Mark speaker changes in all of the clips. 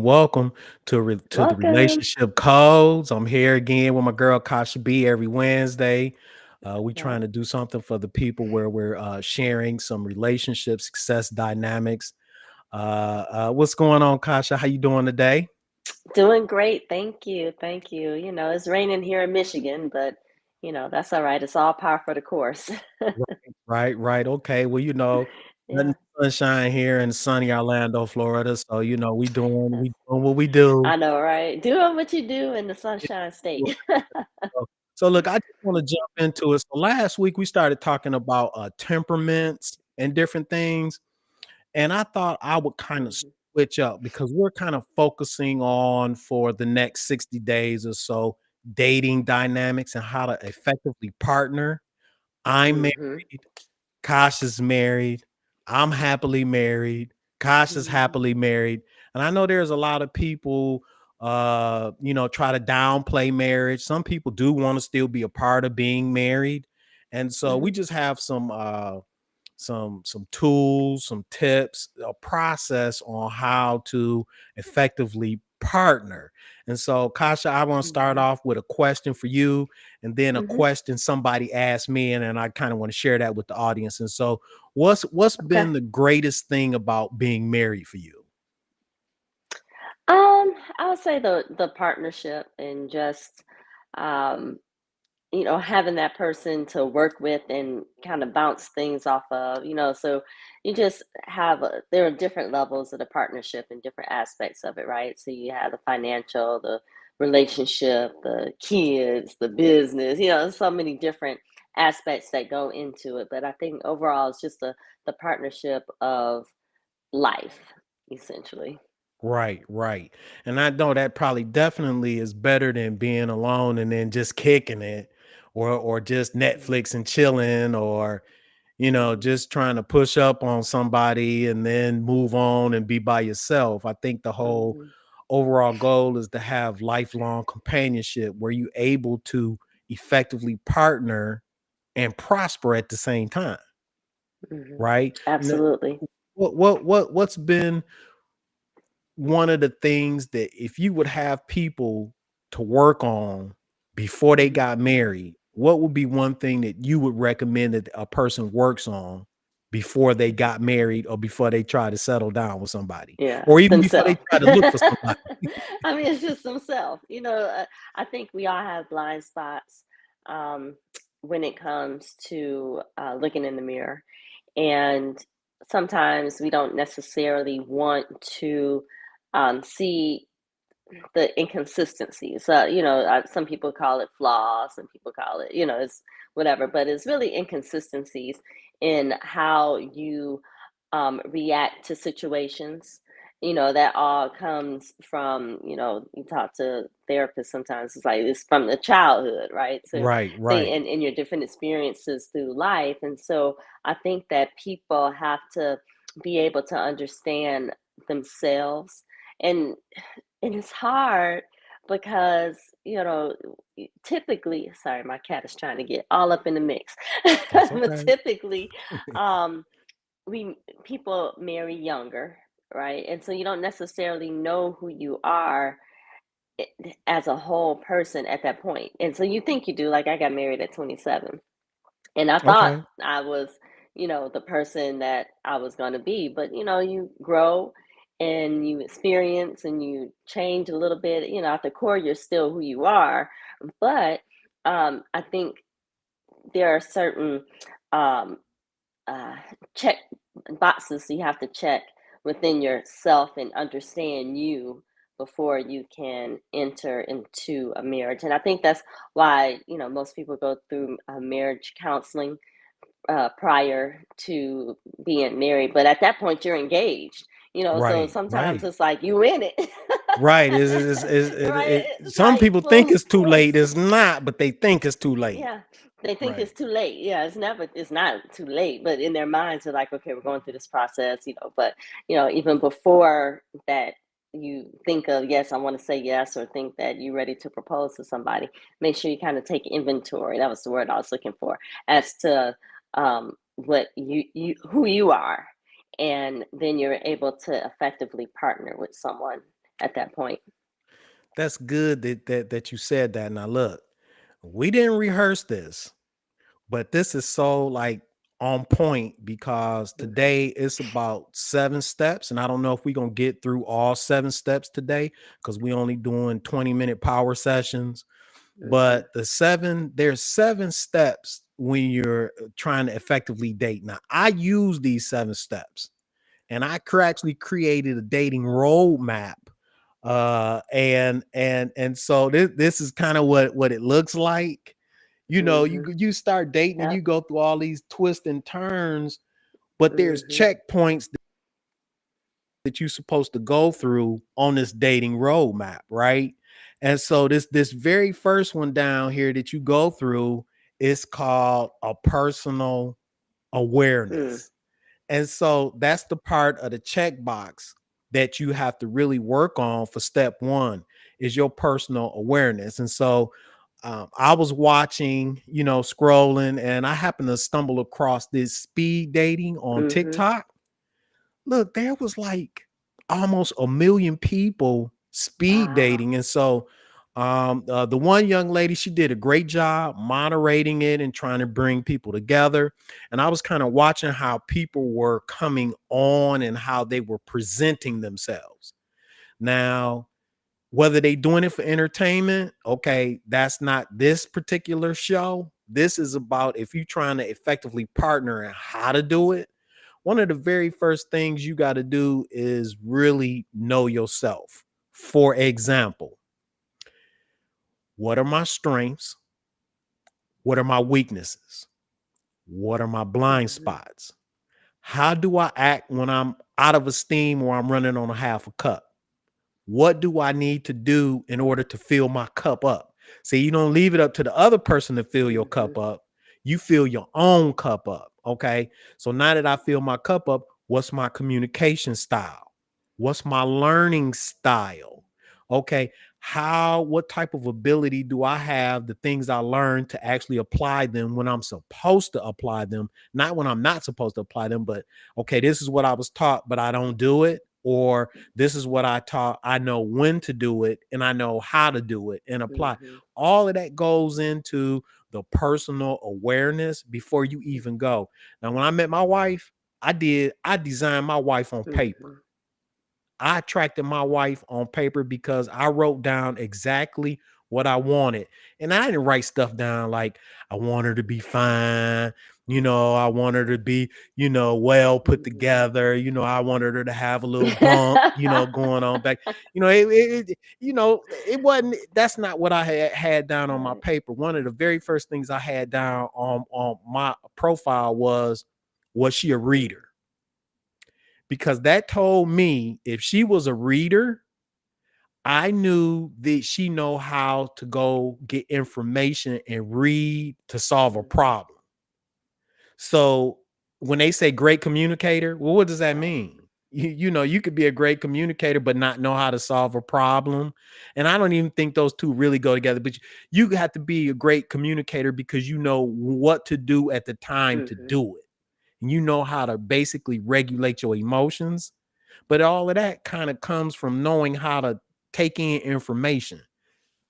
Speaker 1: welcome to the
Speaker 2: Welcome.
Speaker 1: Relationship Codes. I'm here again with my girl Kasha B every Wednesday. We
Speaker 2: Yeah.
Speaker 1: trying to do something for the people where we're sharing some relationship success dynamics. What's going on, Kasha? How you doing today?
Speaker 2: Doing great. Thank you. Thank you. It's raining here in Michigan, but that's all right. It's all par for the course.
Speaker 1: Right. Okay. Well, nothing
Speaker 2: Yeah.
Speaker 1: but sunshine here in sunny Orlando, Florida. So we doing what we do.
Speaker 2: I know, right? Doing what you do in the Sunshine State.
Speaker 1: So look, I just want to jump into it. So last week we started talking about temperaments and different things, and I thought I would kind of
Speaker 2: Mhm,
Speaker 1: switch up because we're kind of focusing on for the next 60 days or so dating dynamics and how to effectively partner. I'm
Speaker 2: mhm,
Speaker 1: married. Kosh is married. I'm happily married. Kosh is
Speaker 2: mhm,
Speaker 1: happily married. And I know there's a lot of people try to downplay marriage. Some people do want to still be a part of being married. And so we
Speaker 2: mhm,
Speaker 1: just have some tools, some tips, a process on how to effectively partner. And so, Kasha, I want to start
Speaker 2: mhm,
Speaker 1: off with a question for you, and then a
Speaker 2: mhm.
Speaker 1: question somebody asked me, and then I kind of want to share that with the audience. And so, what's
Speaker 2: Okay.
Speaker 1: been the greatest thing about being married for you?
Speaker 2: I would say the partnership and just um having that person to work with and kind of bounce things off of, so you just there are different levels of the partnership and different aspects of it, right? So you have the financial, the relationship, the kids, the business, so many different aspects that go into it. But I think overall, it's just the partnership of life, essentially.
Speaker 1: Right. And I know that probably definitely is better than being alone and then just kicking it or just
Speaker 2: Mhm,
Speaker 1: Netflix and chilling or
Speaker 2: mhm,
Speaker 1: just trying to push up on somebody and then move on and be by yourself. I think the whole
Speaker 2: mhm,
Speaker 1: overall goal is to have lifelong companionship where you able to effectively partner and prosper at the same time,
Speaker 2: mhm.
Speaker 1: right?
Speaker 2: Absolutely.
Speaker 1: What's been one of the things that if you would have people to work on before they
Speaker 2: Mhm.
Speaker 1: got married, what would be one thing that you would recommend that a person works on before they got married or before they try to settle down with somebody
Speaker 2: Yeah,
Speaker 1: or even before they
Speaker 2: themselves.
Speaker 1: try to look for somebody?
Speaker 2: I mean, it's just themselves. I think we all have blind spots um, when it comes to looking in the mirror. And sometimes we don't necessarily want to see the inconsistencies. Some people call it flaws, some people call it, it's whatever, but it's really inconsistencies in how you react to situations. That all comes from, you talk to therapists sometimes, it's like it's from the childhood, right? So they
Speaker 1: Right.
Speaker 2: and your different experiences through life. And so I think that people have to be able to understand themselves. And it's hard because, typically, sorry, my cat is trying to get all up in the mix.
Speaker 1: That's
Speaker 2: But
Speaker 1: okay.
Speaker 2: typically, um, we people marry younger, right? And so you don't necessarily know who you are i- as a whole person at that point. And so you think you do. Like I got married at 27, and I thought
Speaker 1: Okay.
Speaker 2: I was, the person that I was going to be. But, you grow and you experience and you change a little bit. At the core, you're still who you are. But I think there are certain um, uh, check boxes you have to check within yourself and understand you before you can enter into a marriage. And I think that's why, most people go through marriage counseling prior to being married. But at that point, you're engaged, so sometimes
Speaker 1: Right.
Speaker 2: it's like you in it.
Speaker 1: Right.
Speaker 2: Right? It's
Speaker 1: Some
Speaker 2: like
Speaker 1: people think
Speaker 2: full
Speaker 1: it's too late.
Speaker 2: force.
Speaker 1: It's not, but they think it's too late.
Speaker 2: Yeah. They think
Speaker 1: Right.
Speaker 2: it's too late. Yeah, it's not too late, but in their minds, they're like, okay, we're going through this process, but, even before that, you think of, yes, I want to say yes, or think that you're ready to propose to somebody, make sure you kind of take inventory. That was the word I was looking for, as to what who you are. And then you're able to effectively partner with someone at that point.
Speaker 1: That's good that you said that. Now look, we didn't rehearse this, but this is so like on point because
Speaker 2: Mhm,
Speaker 1: today it's about 7 steps. And I don't know if we're gonna get through all 7 steps today because we only doing 20-minute power sessions.
Speaker 2: mhm,
Speaker 1: But there's 7 steps when you're trying to effectively date. Now, I use these 7 steps and actually created a dating roadmap. And so this is kind of what it looks like. You know,
Speaker 2: mhm.
Speaker 1: you start dating and
Speaker 2: Yep.
Speaker 1: you go through all these twists and turns, but there's
Speaker 2: Mhm,
Speaker 1: checkpoints that you're supposed to go through on this dating roadmap, right? And so this very first one down here that you go through is called a personal
Speaker 2: mm,
Speaker 1: awareness. And so that's the part of the checkbox that you have to really work on for step one is your personal awareness. And so I was watching, scrolling, and I happened to stumble across this speed dating on
Speaker 2: mhm.
Speaker 1: TikTok. Look, there was like almost a million people speed
Speaker 2: Wow.
Speaker 1: dating. And so the one young lady, she did a great job moderating it and trying to bring people together. And I was kind of watching how people were coming on and how they were presenting themselves. Now, whether they doing it for entertainment, okay, that's not this particular show. This is about if you're trying to effectively partner and how to do it. One of the very first things you got to do is really know yourself. For example, what are my strengths? What are my weaknesses? What are my blind
Speaker 2: Mhm,
Speaker 1: spots? How do I act when I'm out of esteem or I'm running on a half a cup? What do I need to do in order to fill my cup up? See, you don't leave it up to the other person to fill your
Speaker 2: mhm,
Speaker 1: cup up. You fill your own cup up. Okay. So now that I fill my cup up, what's my communication style? What's my learning style? Okay. What type of ability do I have, the things I learned to actually apply them when I'm supposed to apply them, not when I'm not supposed to apply them, but okay, this is what I was taught, but I don't do it. Or this is what I taught. I know when to do it and I know how to do it and apply.
Speaker 2: mhm,
Speaker 1: All of that goes into the personal awareness before you even go. Now, when I met my wife, I designed my wife on paper.
Speaker 2: mhm.
Speaker 1: I attracted my wife on paper because I wrote down exactly what I wanted. And I didn't write stuff down like I want her to be fine. I want her to be, well put
Speaker 2: Mhm.
Speaker 1: together. I wanted her to have a little bump, going on back. It wasn't, that's not what I had down on my
Speaker 2: Right.
Speaker 1: paper. One of the very first things I had down on my profile was she a
Speaker 2: Mm,
Speaker 1: reader? Because that told me if she was a reader, I knew that she know how to go get information and read to solve a
Speaker 2: mhm.
Speaker 1: problem. So when they say great communicator, well, what does that
Speaker 2: Right.
Speaker 1: mean? You could be a great communicator, but not know how to solve a problem. And I don't even think those two really go together. But you have to be a great communicator because you know what to do at the time to
Speaker 2: Mhm,
Speaker 1: do it. And you know how to basically regulate your emotions, but all of that kind of comes from knowing how to take in information.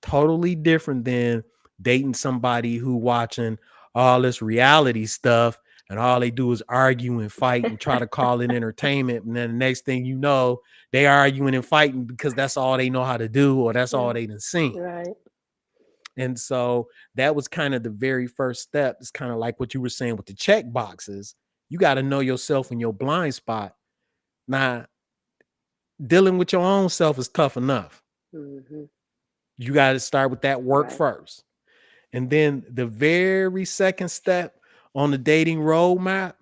Speaker 1: Totally different than dating somebody who watching all this reality stuff and all they do is argue and fight and try to call it entertainment. And then the next thing you know, they arguing and fighting because that's all they know how to do or that's all
Speaker 2: mm,
Speaker 1: they done seen.
Speaker 2: right.
Speaker 1: And so that was kind of the very first step. It's kind of like what you were saying with the check boxes. You got to know yourself in your blind spot. Now, dealing with your own self is tough enough.
Speaker 2: Mhm,
Speaker 1: You got to start with that work
Speaker 2: right.
Speaker 1: first. And then the very second step on the dating roadmap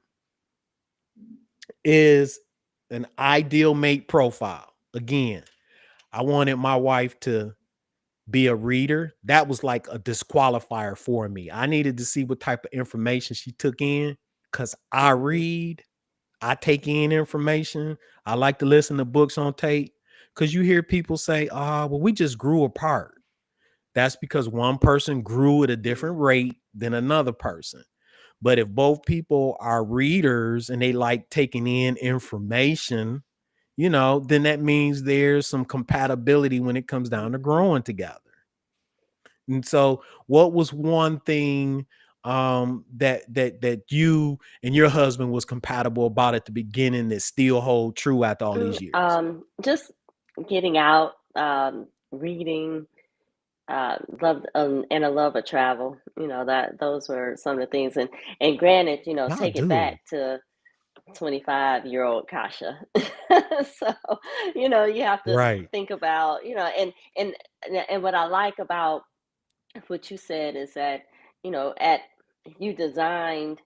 Speaker 1: is an ideal mate profile. Again, I wanted my wife to be a reader. That was like a disqualifier for me. I needed to see what type of information she took in because I
Speaker 2: Mhm,
Speaker 1: read, I take in information. I like to listen to books on tape because you hear people say, well, we just grew apart. That's because one person grew at a different
Speaker 2: mhm,
Speaker 1: rate than another person. But if both people are readers and they like taking in information, then that means there's some compatibility when it comes down to
Speaker 2: Mhm.
Speaker 1: growing together. And so, what was one thing that you and your husband was compatible about at the beginning that still hold true after all these years?
Speaker 2: Just getting out, reading, love, and a love of travel. That those were some of the things. And granted,
Speaker 1: Y'all
Speaker 2: take it back
Speaker 1: do.
Speaker 2: to 25-year-old Kasha. So, you have to
Speaker 1: Right.
Speaker 2: think about, and what I like about what you said is that, at you designed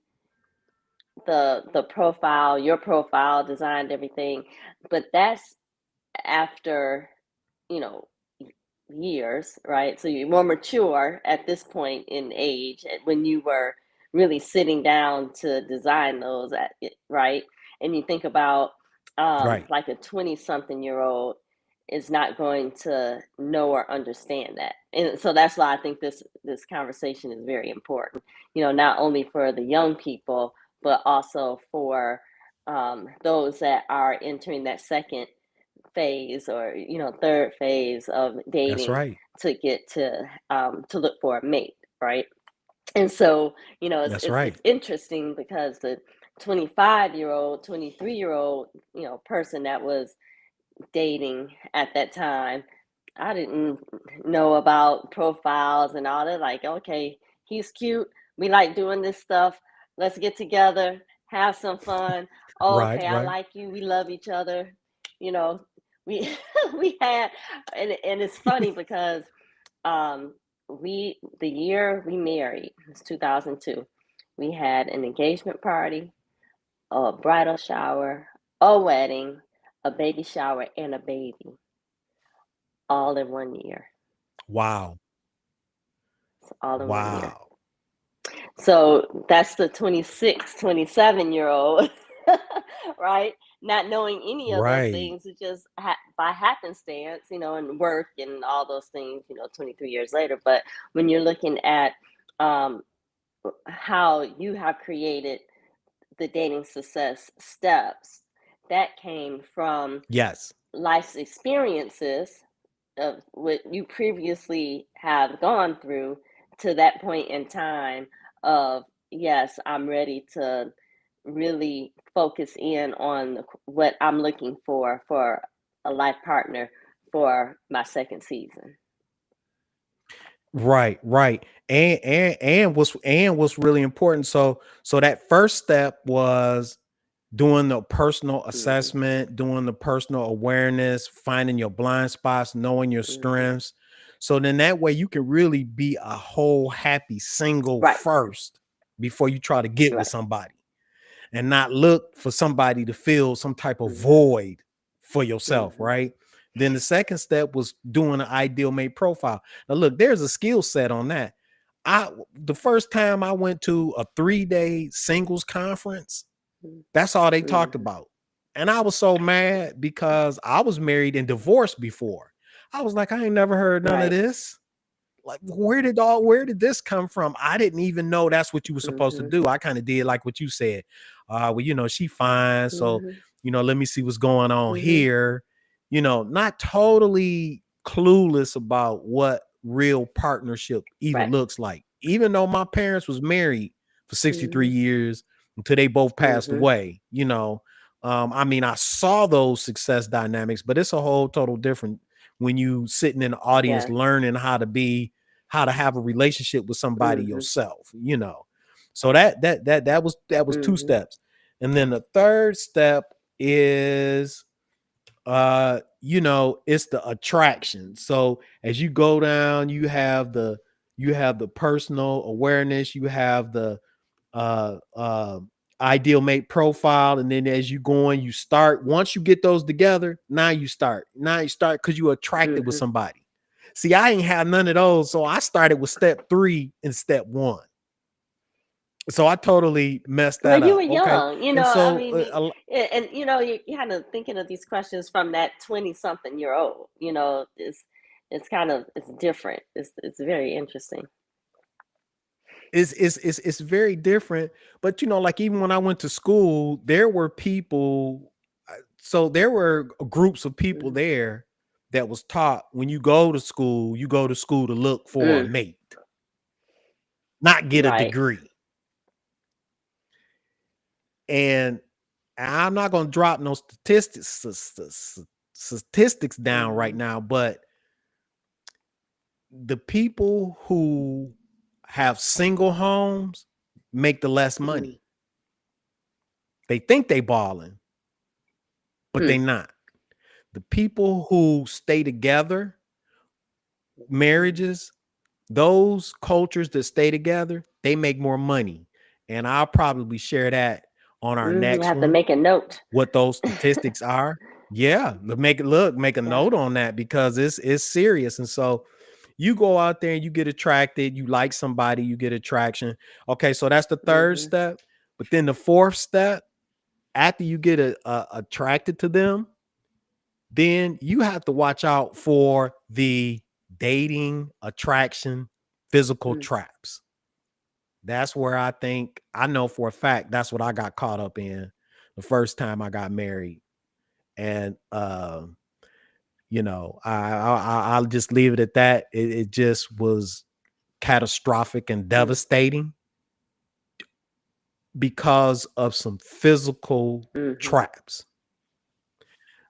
Speaker 2: the profile, your profile, designed everything, but that's after, you know, years, right? So you're more mature at this point in age when you were really sitting down to design those right? And you think about
Speaker 1: Right.
Speaker 2: like a 20 something year old is not going to know or understand that. And so that's why I think this conversation is very important, not only for the young people, but also for those that are entering that second phase or third phase of
Speaker 1: That's
Speaker 2: dating
Speaker 1: right.
Speaker 2: to get to look for a mate, right? And so it's
Speaker 1: That's
Speaker 2: it's,
Speaker 1: right.
Speaker 2: it's interesting because the 25-year-old 23-year-old person that was dating at that time, I didn't know about profiles and all that. Like, okay, he's cute, we like doing this stuff, let's get together, have some fun. Oh,
Speaker 1: Right.
Speaker 2: okay, I
Speaker 1: Right.
Speaker 2: like you, we love each other. you know we we had, and it's funny because um we the year we married was 2002. We had an engagement party, a bridal shower, a wedding, a baby shower, and a baby, all in 1 year.
Speaker 1: Wow.
Speaker 2: It's all in 1 year.
Speaker 1: Wow.
Speaker 2: So that's the 26, 27-year old, right? Not knowing any of those
Speaker 1: Right.
Speaker 2: things, it just by happenstance, and work and all those things, 23 years later. But when you're looking at um, how you have created the dating success steps, that came from
Speaker 1: Yes.
Speaker 2: life's experiences of what you previously have gone through to that point in time of, yes, I'm ready to really focus in on what I'm looking for a life partner for my second season.
Speaker 1: Right, right. And what's really important. So that first step was doing the personal
Speaker 2: Hmm.
Speaker 1: assessment, doing the personal awareness, finding your blind spots, knowing your
Speaker 2: Hmm.
Speaker 1: strengths. So then that way you can really be a whole happy single
Speaker 2: Right,
Speaker 1: first before you try to get with
Speaker 2: right.
Speaker 1: somebody, and not look for somebody to fill some type of
Speaker 2: Hmm.
Speaker 1: void for yourself,
Speaker 2: Hmm.
Speaker 1: right? Then the second step was doing an ideal mate profile. Now, look, there's a skill set on that. The first time I went to a 3-day singles conference, that's all they talked
Speaker 2: Hmm.
Speaker 1: about. And I was so mad because I was married and divorced before. I was like, I ain't never heard none of
Speaker 2: Right.
Speaker 1: this. Like, where did this come from? I didn't even know that's what you were supposed to
Speaker 2: Hmm.
Speaker 1: do. I kind of did like what you said. Well, she fine. So,
Speaker 2: Hmm.
Speaker 1: let me see what's going on
Speaker 2: Hmm.
Speaker 1: here. Not totally clueless about what real partnership even
Speaker 2: Right.
Speaker 1: looks like. Even though my parents was married for 63
Speaker 2: Hmm.
Speaker 1: years until they both passed
Speaker 2: Hmm.
Speaker 1: away, I mean, I saw those success dynamics, but it's a whole total different when you sitting in the audience
Speaker 2: Yes.
Speaker 1: learning how to have a relationship with somebody
Speaker 2: Hmm.
Speaker 1: yourself. So that was two
Speaker 2: Hmm.
Speaker 1: steps. And then the third step is it's the attraction. So as you go down, you have the personal awareness, you have the uh uh ideal mate profile, and then as you go on, you start, once you get those together, now you start because you're attracted with
Speaker 2: Hmm.
Speaker 1: somebody. See, I ain't had none of those, so I started with step 3 and step 1. So I totally messed
Speaker 2: Well,
Speaker 1: that
Speaker 2: you were
Speaker 1: up. Okay.
Speaker 2: young,
Speaker 1: And
Speaker 2: I
Speaker 1: so
Speaker 2: mean, and you kind of thinking of these questions from that 20 something year old, it's kind of, it's different. It's very interesting.
Speaker 1: it's very different. But like even when I went to school, there were people. So there were groups of people
Speaker 2: Mhm.
Speaker 1: there that was taught when you go to school to look for a
Speaker 2: Mm,
Speaker 1: mate, not get a
Speaker 2: right.
Speaker 1: degree. And I'm not going to drop no statistics down right
Speaker 2: Mhm.
Speaker 1: now, but the people who have single homes make the less
Speaker 2: Mm,
Speaker 1: money. They think they balling, but they
Speaker 2: mm,
Speaker 1: not. The people who stay together,
Speaker 2: mm.
Speaker 1: marriages, those cultures that stay together, they make more money. And I'll probably share that on our
Speaker 2: Mhm, you
Speaker 1: next
Speaker 2: have to
Speaker 1: one,
Speaker 2: make a note.
Speaker 1: what those statistics are. Yeah, make a
Speaker 2: Yeah.
Speaker 1: note on that because it's serious. And so you go out there and you get attracted, you like somebody, you get attraction. Okay, so that's the third
Speaker 2: Mhm,
Speaker 1: step. But then the fourth step, after you get attracted to them, then you have to watch out for the dating, attraction, physical
Speaker 2: mm,
Speaker 1: traps. That's where I know for a fact that's what I got caught up in the first time I got married. And I'll just leave it at that. It just was catastrophic and
Speaker 2: mm,
Speaker 1: devastating because of some physical
Speaker 2: mhm,
Speaker 1: traps.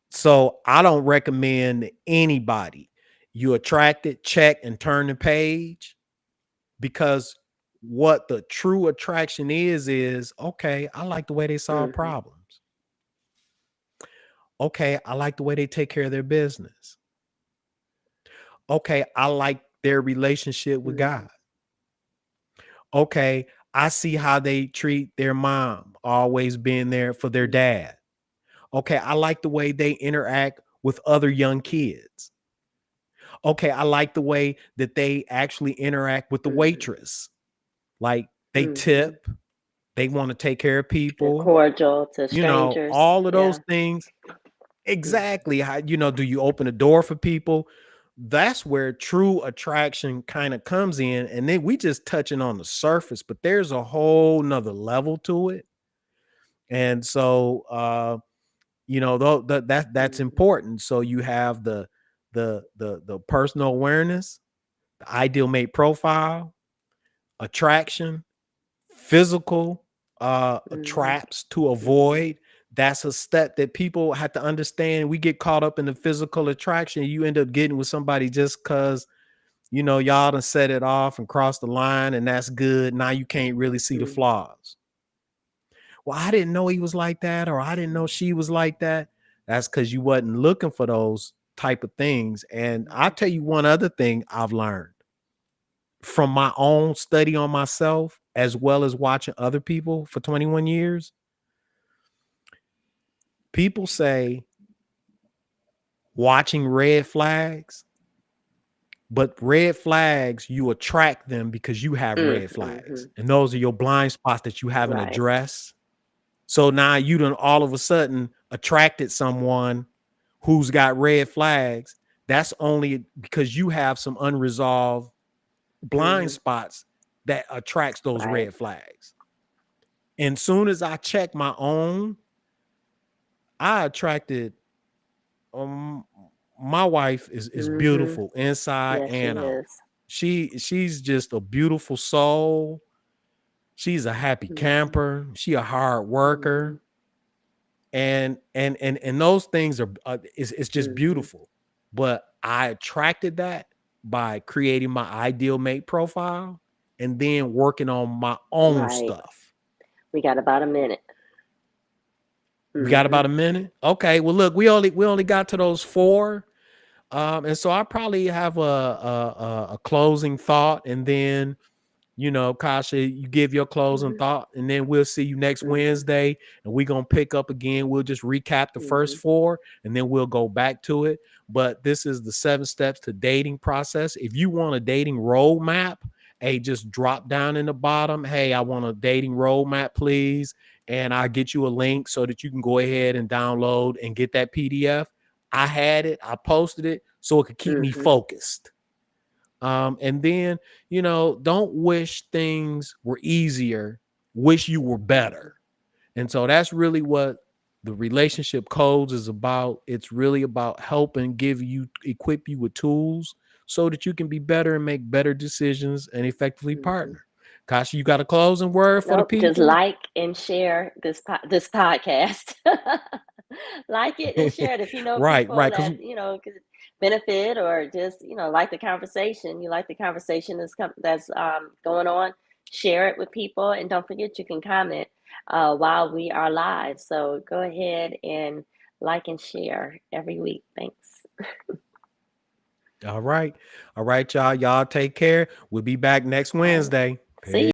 Speaker 1: So I don't recommend anybody. You attracted, check and turn the page, because what the true attraction is okay, I like the way they solve
Speaker 2: mhm,
Speaker 1: problems. Okay, I like the way they take care of their business. Okay, I like their relationship with
Speaker 2: mhm,
Speaker 1: God. Okay, I see how they treat their mom, always being there for their
Speaker 2: mm,
Speaker 1: dad. Okay, I like the way they interact with other young kids. Okay, I like the way that they actually interact with the
Speaker 2: mhm,
Speaker 1: waitress. Like they
Speaker 2: mhm.
Speaker 1: tip, they want to take care of
Speaker 2: They're
Speaker 1: people,
Speaker 2: cordial to strangers.
Speaker 1: all of those
Speaker 2: Yeah.
Speaker 1: things.
Speaker 2: Mhm,
Speaker 1: Exactly. How, do you open the door for people? That's where true attraction kind of comes in. And then we just touching on the surface, but there's a whole nother level to it. And so though that's
Speaker 2: mhm,
Speaker 1: important. So you have the personal awareness, the ideal mate profile, attraction, physical
Speaker 2: mhm,
Speaker 1: traps to
Speaker 2: mhm,
Speaker 1: avoid. That's a step that people have to understand. We get caught up in the physical attraction. You end up getting with somebody just because y'all done set it off and crossed the line, and that's good. Now you can't really see the
Speaker 2: mm,
Speaker 1: flaws. Well, I didn't know he was like that, or I didn't know she was like that. That's because you wasn't looking for those type of things. And I'll
Speaker 2: mhm,
Speaker 1: tell you one other thing I've learned from my own study on myself, as well as watching other people for 21 years. People say watching red flags, but red flags, you attract them because you have
Speaker 2: mm,
Speaker 1: red flags.
Speaker 2: mhm.
Speaker 1: And those are your blind spots that you haven't
Speaker 2: Right.
Speaker 1: addressed. So now you done all of a sudden attracted someone who's got red flags. That's only because you have some unresolved blind
Speaker 2: Mhm,
Speaker 1: spots that attracts those
Speaker 2: right.
Speaker 1: red flags. And soon as I check my own, I attracted um my wife is
Speaker 2: Mhm.
Speaker 1: beautiful inside
Speaker 2: Yes, she
Speaker 1: and out.
Speaker 2: is.
Speaker 1: She's just a beautiful soul. She's a happy
Speaker 2: Mhm,
Speaker 1: camper. She a hard
Speaker 2: mhm,
Speaker 1: worker. And those things are it's just
Speaker 2: mhm.
Speaker 1: beautiful. But I attracted that by creating my ideal mate profile and then working on my own
Speaker 2: Right.
Speaker 1: stuff.
Speaker 2: We got about a minute.
Speaker 1: We got about
Speaker 2: Mhm,
Speaker 1: a minute. Okay. Well, look, we only got to those four. And so I probably have a closing thought, and then Kasha, you give your closing
Speaker 2: mhm,
Speaker 1: thought, and then we'll see you next
Speaker 2: mhm,
Speaker 1: Wednesday, and we're gonna pick up again. We'll just recap the first
Speaker 2: mhm,
Speaker 1: four, and then we'll go back to it. But this is the 7 steps to dating process. If you want a dating roadmap, hey, just drop down in the bottom. Hey, I want a dating roadmap, please. And I'll get you a link so that you can go ahead and download and get that PDF. I had it, I posted it so it could keep me
Speaker 2: mhm,
Speaker 1: focused. And then, don't wish things were easier, wish you were better.
Speaker 2: mhm,
Speaker 1: And so that's really what The relationship codes is about, it's really about helping give you, equip you with tools so that you can be better and make better decisions and effectively
Speaker 2: Mhm.
Speaker 1: partner. Kasha, you got a closing word for the
Speaker 2: Nope, just
Speaker 1: people?
Speaker 2: like and share this podcast. Like it and share it if you know
Speaker 1: Right,
Speaker 2: people
Speaker 1: right. Because
Speaker 2: that, could benefit, or just, like the conversation. You like the conversation that's going on, share it with people, and don't forget you can comment while we are live. So go ahead and like and share every week. Thanks.
Speaker 1: all right. All right, y'all. Y'all take care. We'll be back next
Speaker 2: All right.
Speaker 1: Wednesday.
Speaker 2: See
Speaker 1: Peace.